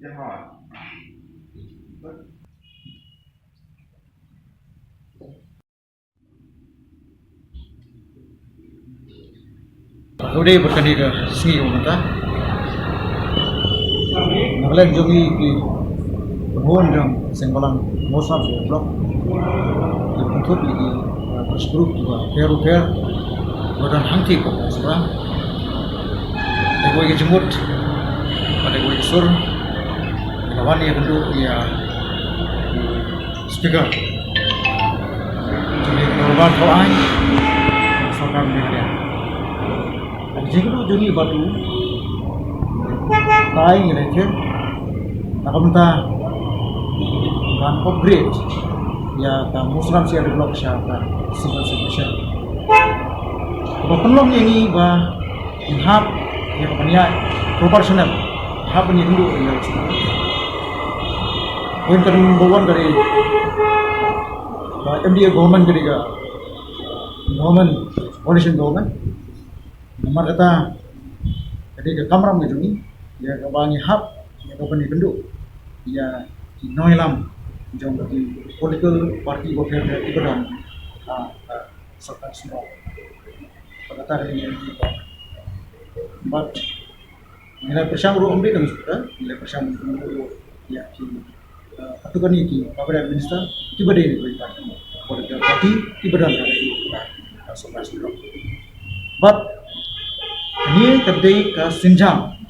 Jahat. Udah bertani ke sini kita. Naglag jogi ki hon jam sengbalang mosam blok. Untuk lagi berseru juga fair badan hangki kok sekarang. Ada gue jemput, ada gue sur, kawan yang dulu ya speaker. Jadi korban kau ay, sekarang dia. Jika juni batu, tai ngerti, tak minta kan upgrade, ya kan Muslim sih ada blok siapa, civil solution. Kalau penolong ini bah inhab, ya kapanya proportional, inhab ini dulu ya. Poin kedua dari MDA government ketiga, government coalition government. Nomor kata, jadi ke kamera menjungi, ya ke bangi hab, ya ke bani penduk, ya di noilam, jom di political party wakil dari Ibadan, serta semua. Perkata ini yang kita, but nilai persang uru ambil kami sudah, nilai persang uru ya di patukan ini, kabar minister, tiba di Ibadan, political party Ibadan dari Ibadan, serta semua. But ini terjadi ke Sinjam,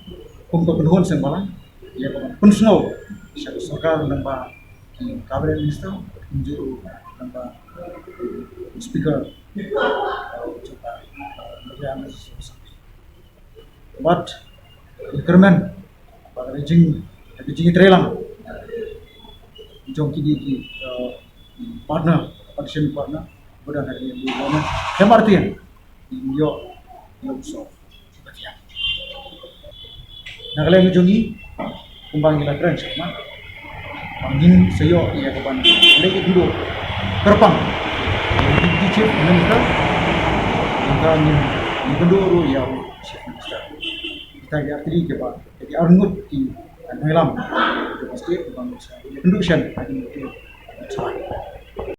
untuk penuhun sengbalang, ya penuh serkar nambah kabinet minister, menjuru nambah speaker, coba berjalan But increment, pada rejing terelang, jom kini partner, participant partner, berada di mana, yang artinya, yo besar. Nagalayan jungi kumbang gila keren sama pangin sayo iya kapan lagi dulu terpang di chief minister kita ni kedua ya chief minister kita ya tadi kepa jadi arngut di Thailand pasti bang penduduk sian itu